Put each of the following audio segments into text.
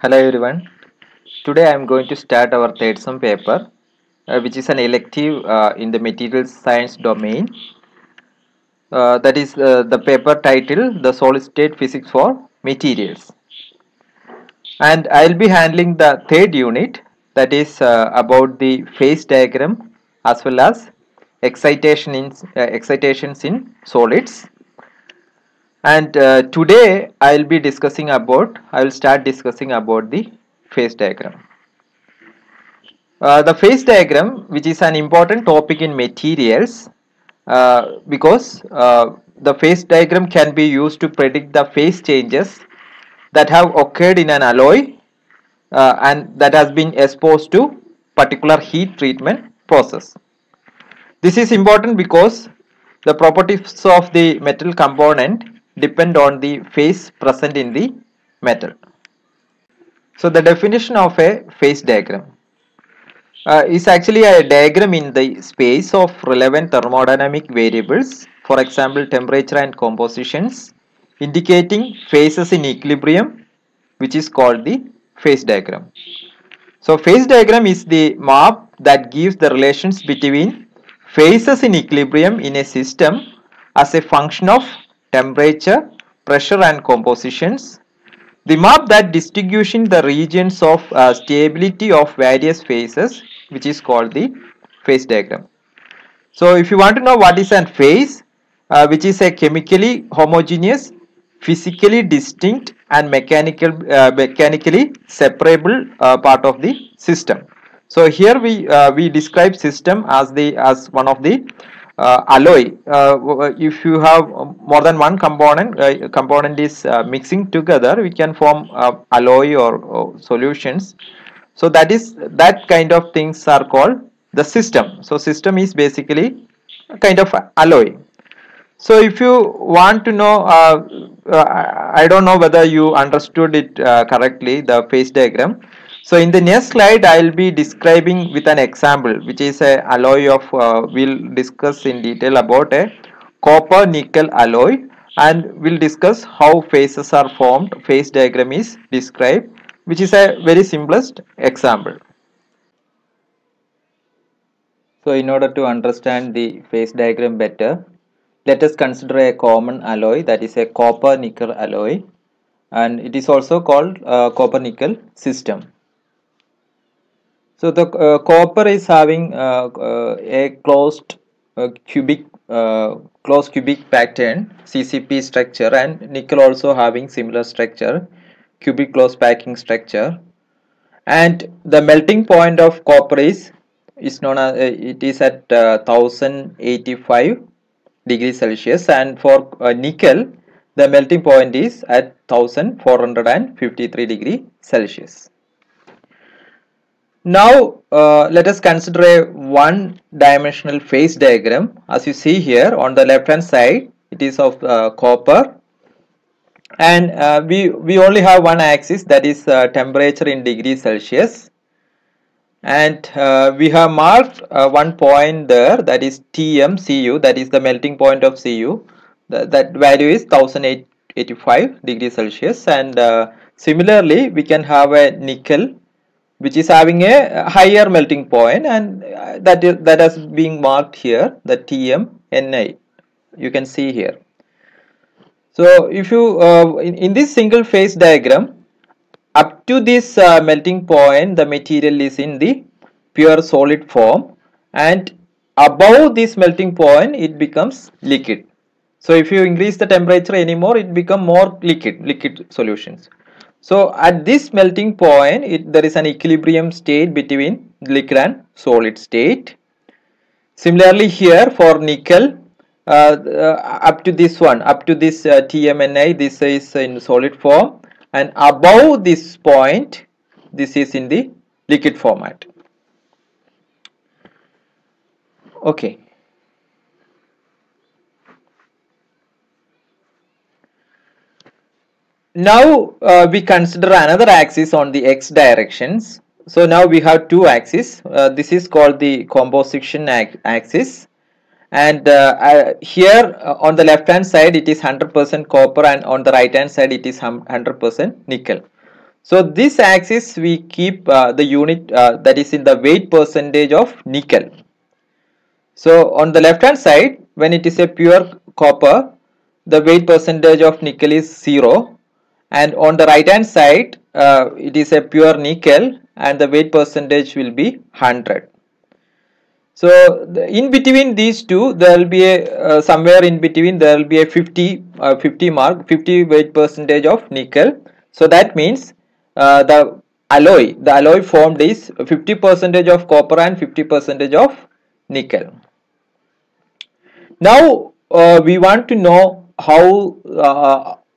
Hello everyone. Today I am going to start our third sem paper, which is an elective in the materials science domain. That is the paper title, The Solid State Physics for Materials. And I will be handling the third unit, that is about the phase diagram as well as excitations in solids. And today I will start discussing about the phase diagram. The phase diagram, which is an important topic in materials, because the phase diagram can be used to predict the phase changes that have occurred in an alloy and that has been exposed to particular heat treatment process. This is important because the properties of the metal component depend on the phase present in the metal. So the definition of a phase diagram is actually a diagram in the space of relevant thermodynamic variables, for example temperature and compositions, indicating phases in equilibrium, which is called the phase diagram. So phase diagram is the map that gives the relations between phases in equilibrium in a system as a function of temperature, pressure and compositions. The map that distinguishing the regions of stability of various phases, which is called the phase diagram. So if you want to know what is a phase, which is a chemically homogeneous, physically distinct and mechanically separable part of the system. So here we describe system as one of the alloy. If you have more than one component is mixing together, we can form alloy or solutions. So that kind of things are called the system. So system is basically a kind of alloy. So if you want to know, I don't know whether you understood it correctly, the phase diagram. So in the next slide, I will be describing with an example, which is a alloy of, we'll discuss in detail about a copper nickel alloy, and we'll discuss how phases are formed, phase diagram is described, which is a very simplest example. So in order to understand the phase diagram better, let us consider a common alloy, that is a copper nickel alloy, and it is also called copper nickel system. So the copper is having a closed cubic pattern CCP structure, and nickel also having similar structure, cubic closed packing structure. And the melting point of copper is known as it is at 1085 degrees Celsius, and for nickel the melting point is at 1453 degrees Celsius. Now let us consider a one dimensional phase diagram. As you see here on the left hand side, it is of copper, and we only have one axis, that is temperature in degrees Celsius, and we have marked one point there, that is TMCU, that is the melting point of Cu. That value is 1085 degrees Celsius, and similarly we can have a nickel which is having a higher melting point, and that has been marked here, the TMNI, you can see here. So if you in this single phase diagram, up to this melting point the material is in the pure solid form, and above this melting point it becomes liquid. So if you increase the temperature anymore, it become more liquid solutions. So at this melting point, there is an equilibrium state between liquid and solid state. Similarly here for nickel, up to this TMNI, this is in solid form, and above this point this is in the liquid format. Okay. Now we consider another axis on the x directions. So now we have two axes. This is called the composition axis, and here on the left hand side it is 100% copper, and on the right hand side it is 100% nickel. So this axis we keep the unit that is in the weight percentage of nickel. So on the left hand side, when it is a pure copper, the weight percentage of nickel is 0, and on the right hand side it is a pure nickel and the weight percentage will be 100. So in between these two, there will be a somewhere in between there will be a 50 weight percentage of nickel. So that means the alloy formed is 50 percentage of copper and 50 percentage of nickel. Now we want to know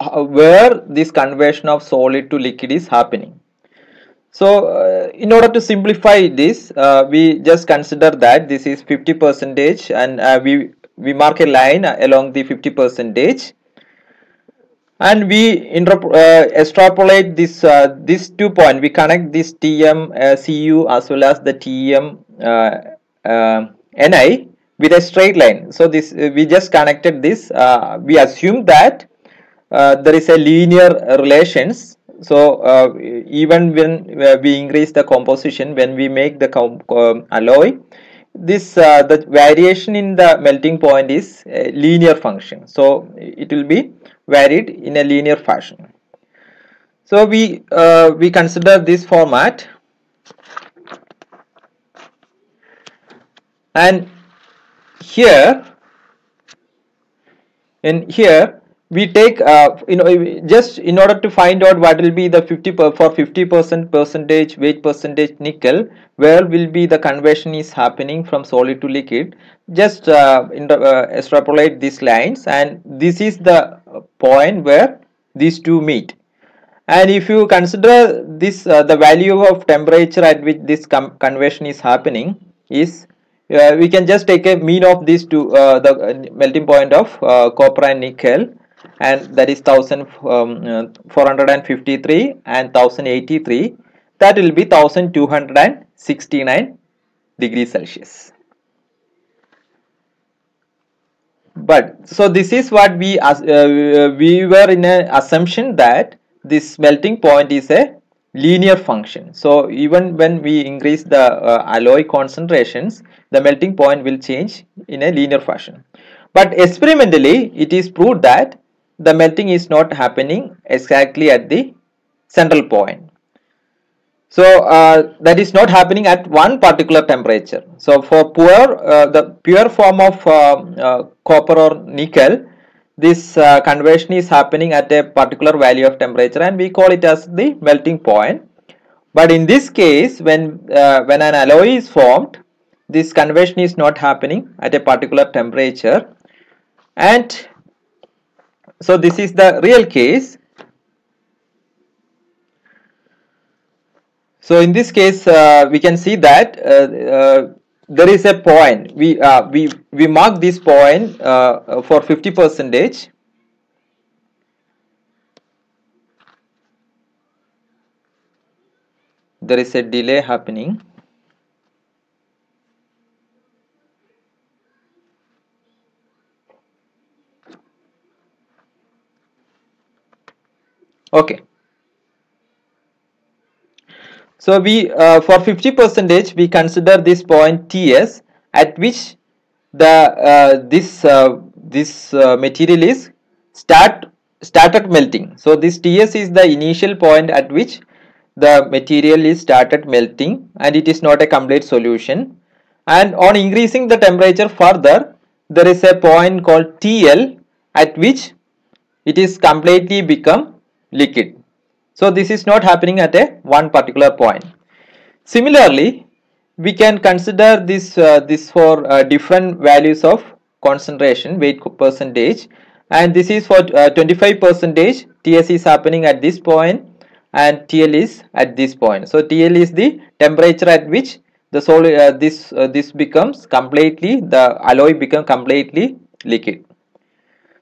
where this conversion of solid to liquid is happening. So in order to simplify this, we just consider that this is 50 percentage, and we mark a line along the 50 percentage, and we extrapolate this 2 point. We connect this TM CU as well as the TM NI with a straight line. So this we just connected this. We assume that there is a linear relations. So even when we increase the composition, when we make the alloy, this the variation in the melting point is a linear function. So it will be varied in a linear fashion. So we consider this format, and here we take just in order to find out what will be the 50% percentage weight percentage nickel, where will be the conversion is happening from solid to liquid. Just extrapolate these lines, and this is the point where these two meet. And if you consider this the value of temperature at which this conversion is happening is, we can just take a mean of these two, the melting point of copper and nickel, and that is 1453 and 1083. That will be 1269 degrees Celsius. But so this is what we were in an assumption that this melting point is a linear function. So even when we increase the alloy concentrations, the melting point will change in a linear fashion. But experimentally, it is proved that the melting is not happening exactly at the central point. So that is not happening at one particular temperature. So for the pure form of copper or nickel, this conversion is happening at a particular value of temperature, and we call it as the melting point. But in this case, when an alloy is formed, this conversion is not happening at a particular temperature, and so this is the real case. So in this case, we can see that there is a point. We mark this point for 50 percentage. There is a delay happening. Okay. So we for 50 percentage we consider this point TS at which the this material is started melting. So this TS is the initial point at which the material is started melting, and it is not a complete solution. And on increasing the temperature further, there is a point called TL at which it is completely become liquid. So this is not happening at a one particular point. Similarly, we can consider this for different values of concentration, weight percentage, and this is for 25 percentage. TS is happening at this point, and TL is at this point. So TL is the temperature at which the solid this becomes completely, the alloy become completely liquid.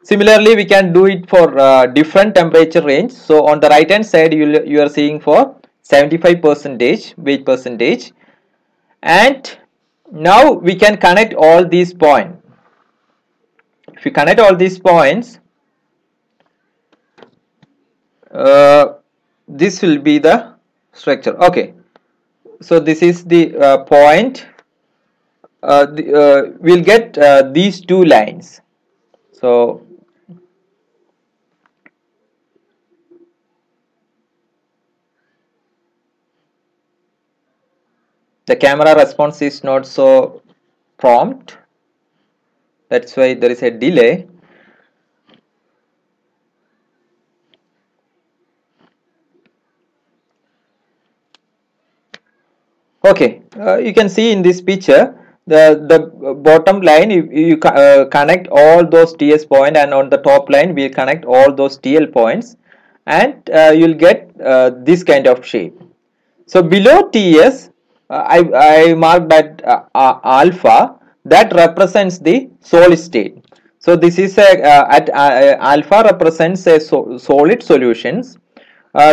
Similarly, we can do it for different temperature range. So on the right hand side, you are seeing for 75 percentage weight percentage, and now we can connect all these points. If we connect all these points, this will be the structure. Okay, so this is the point. We'll get these two lines. So the camera response is not so prompt, that's why there is a delay. Okay, you can see in this picture the bottom line, you connect all those TS point, and on the top line we connect all those TL points, and you'll get this kind of shape. So below TS, I marked that alpha, that represents the solid state. So this is a alpha represents a solid solutions,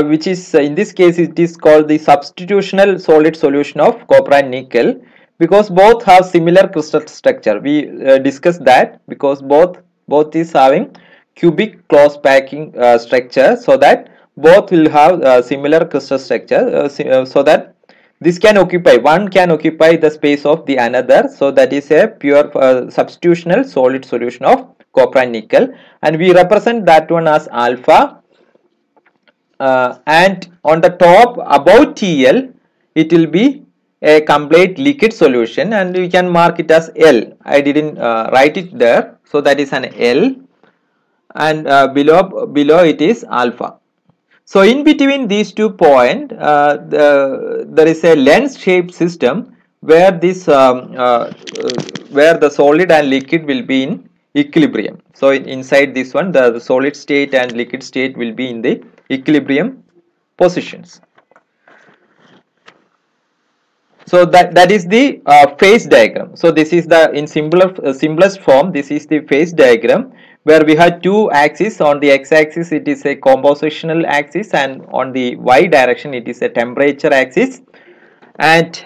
which is in this case it is called the substitutional solid solution of copper and nickel, because both have similar crystal structure. We discussed that because both is having cubic close packing structure, so that both will have similar crystal structure, so that this can occupy, one can occupy the space of the another. So that is a pure substitutional solid solution of copper and nickel, and we represent that one as alpha. And on the top above TL, it will be a complete liquid solution, and we can mark it as L. I didn't write it there, so that is an L, and below it is alpha. So in between these 2 points, there is a lens shaped system where this where the solid and liquid will be in equilibrium. So inside this one, the solid state and liquid state will be in the equilibrium positions. So that is the phase diagram. So this is the, in simplest form, this is the phase diagram, where we have 2 axes. On the x-axis it is a compositional axis, and on the y direction it is a temperature axis. And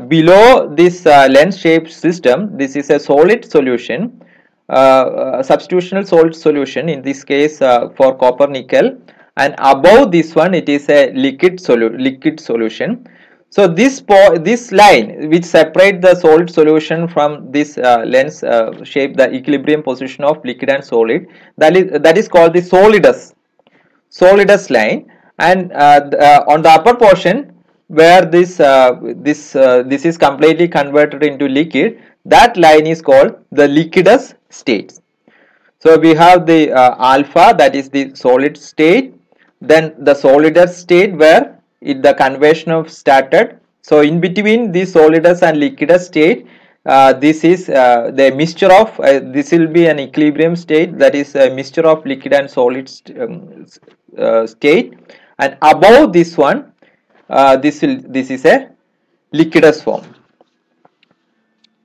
below this lens shaped system, this is a solid solution, substitutional solid solution, in this case for copper nickel, and above this one it is a liquid solution. So this line which separate the solid solution from this lens shape, the equilibrium position of liquid and solid, that is called the solidus line. And on the upper portion, where this is completely converted into liquid, that line is called the liquidus states. So we have the alpha, that is the solid state, then the solidus state where the conversion of started. So in between the solidus and liquidus state, this is the mixture of this will be an equilibrium state, that is a mixture of liquid and solid state, and above this one, this is a liquidus form.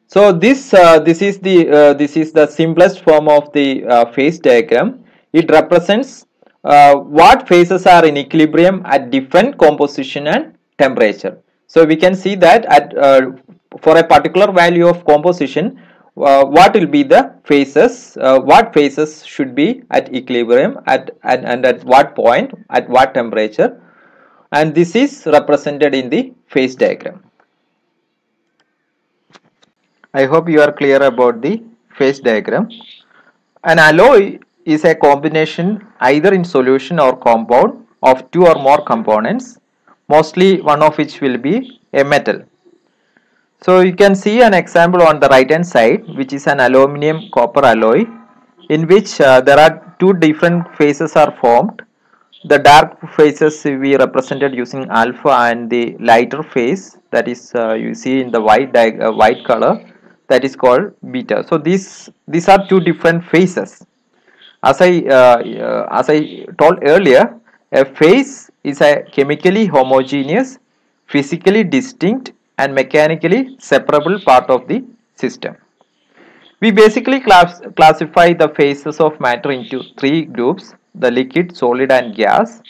So this is the simplest form of the phase diagram. It represents what phases are in equilibrium at different composition and temperature. So we can see that at for a particular value of composition, what will be the phases, what phases should be at equilibrium and at what point, at what temperature, and this is represented in the phase diagram. I hope you are clear about the phase diagram. An alloy is a combination either in solution or compound of 2 or more components, mostly one of which will be a metal. So you can see an example on the right hand side, which is an aluminum copper alloy, in which there are 2 different phases are formed. The dark phases we represented using alpha, and the lighter phase, that is you see in the white color, that is called beta. So these are 2 different phases. As I told earlier, a phase is a chemically homogeneous, physically distinct and mechanically separable part of the system. We basically classify the phases of matter into 3 groups: the liquid, solid and gas.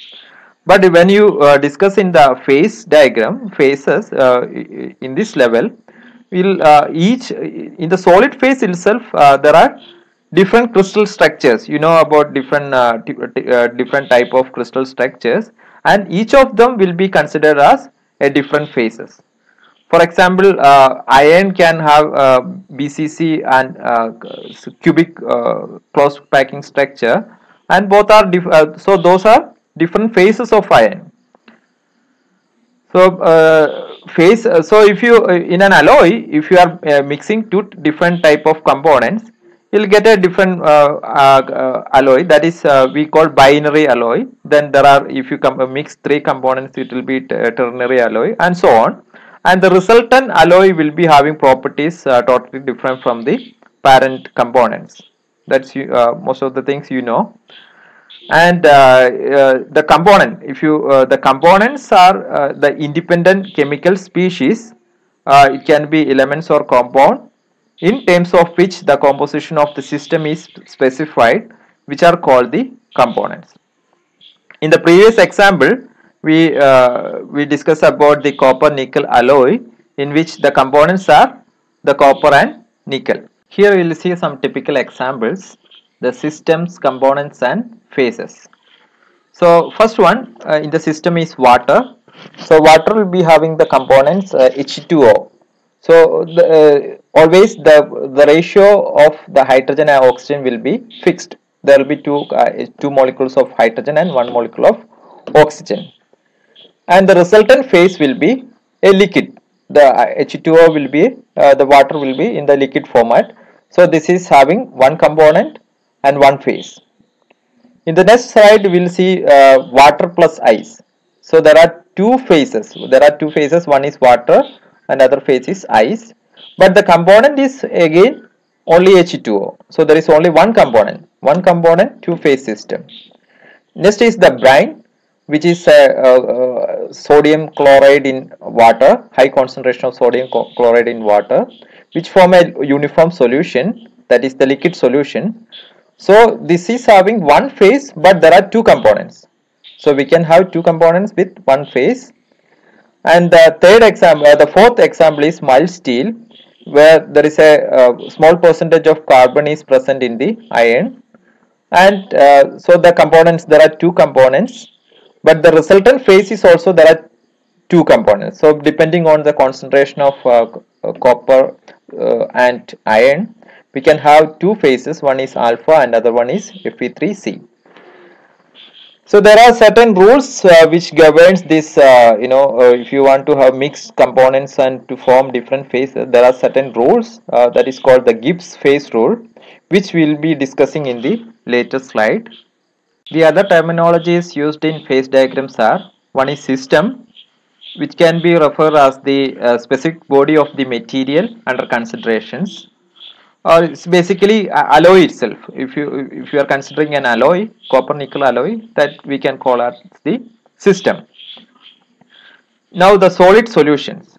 But when you discuss in the phase diagram, phases in this level, will each in the solid phase itself, there are different crystal structures. You know about different different type of crystal structures, and each of them will be considered as a different phases. For example, iron can have BCC and cubic closed packing structure, and both are so those are different phases of iron. So phase. So if you in an alloy, if you are mixing two different type of components, you'll get a different alloy. That is we call binary alloy. Then there are, if you mix three components, it will be ternary alloy, and so on. And the resultant alloy will be having properties totally different from the parent components. That's most of the things you know. And the component, if you the components are the independent chemical species. It can be elements or compound in terms of which the composition of the system is specified, which are called the components. In the previous example, we discussed about the copper nickel alloy, in which the components are the copper and nickel. Here we will see some typical examples, the systems, components and phases. So first one in the system is water. So water will be having the components H2O. So always the ratio of the hydrogen and oxygen will be fixed. There will be two molecules of hydrogen and one molecule of oxygen, and the resultant phase will be a liquid. The H2O will be the water will be in the liquid format. So this is having one component and one phase. In the next slide, we will see water plus ice. So there are two phases. There are two phases. One is water, another phase is ice. But the component is again only H2O. So there is only one component, two phase system. Next is the brine, which is sodium chloride in water, high concentration of sodium chloride in water, which form a uniform solution, that is the liquid solution. So this is having one phase, but there are two components. So we can have two components with one phase. And the third example, the fourth example is mild steel, where there is a small percentage of carbon is present in the iron. And so the components, there are two components, but the resultant phase is also there are two components. So depending on the concentration of copper and iron, we can have two phases. One is alpha and another one is Fe3C. So there are certain rules which governs this. If you want to have mixed components and to form different phases, there are certain rules that is called the Gibbs phase rule, which we will be discussing in the later slide. The other terminologies used in phase diagrams are, one is system, which can be referred as the specific body of the material under considerations, or it's basically alloy itself. If you are considering an alloy, copper nickel alloy, that we can call as the system. Now the solid solutions.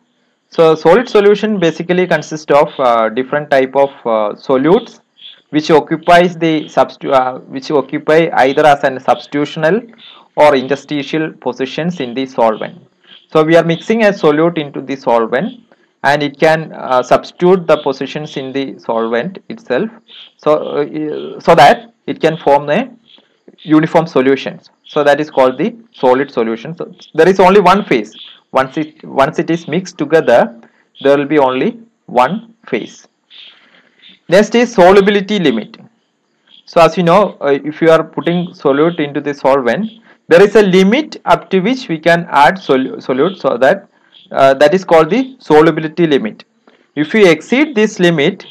So solid solution basically consists of different type of solutes which occupies the which occupy either as an substitutional or interstitial positions in the solvent. So we are mixing a solute into the solvent, and it can substitute the positions in the solvent itself, so that it can form a uniform solutions. So that is called the solid solution. So there is only one phase. Once it is mixed together, there will be only one phase. Next is solubility limit. So as you know, if you are putting solute into the solvent, there is a limit up to which we can add solute, so that that is called the solubility limit. If we exceed this limit,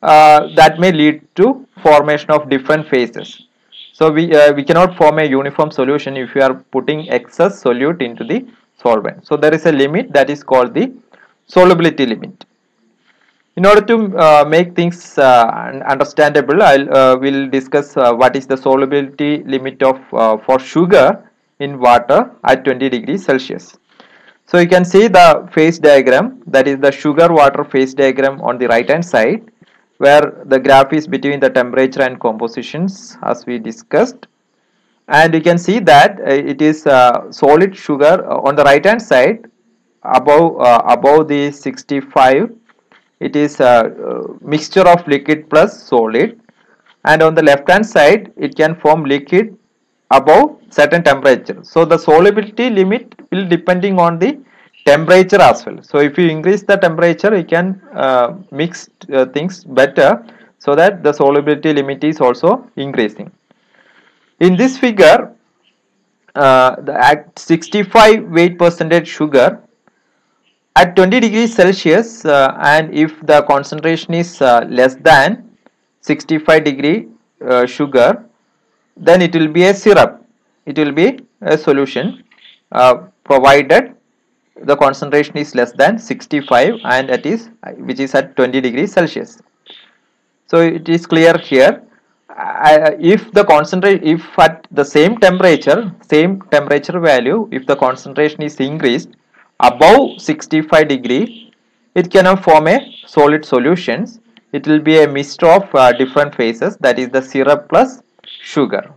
that may lead to formation of different phases. So we cannot form a uniform solution if we are putting excess solute into the solvent. So there is a limit that is called the solubility limit. In order to make things understandable, will discuss what is the solubility limit of for sugar in water at 20 degrees Celsius. So you can see the phase diagram, that is the sugar water phase diagram on the right hand side, where the graph is between the temperature and compositions as we discussed. And you can see that it is solid sugar on the right hand side above the 65. It is a mixture of liquid plus solid, and on the left hand side it can form liquid above certain temperature. So the solubility limit will depending on the temperature as well. So if you increase the temperature, you can mix things better, so that the solubility limit is also increasing. In this figure, at 65 weight percentage sugar at 20 degrees Celsius, and if the concentration is less than 65 degree sugar, then it will be a syrup. It will be a solution, provided the concentration is less than 65 and it is which is at 20 degrees Celsius. So it is clear here. If the concentration, if at the same temperature value, if the concentration is increased above 65 degree, it cannot form a solid solutions. It will be a mixture of different phases, that is the syrup plus sugar.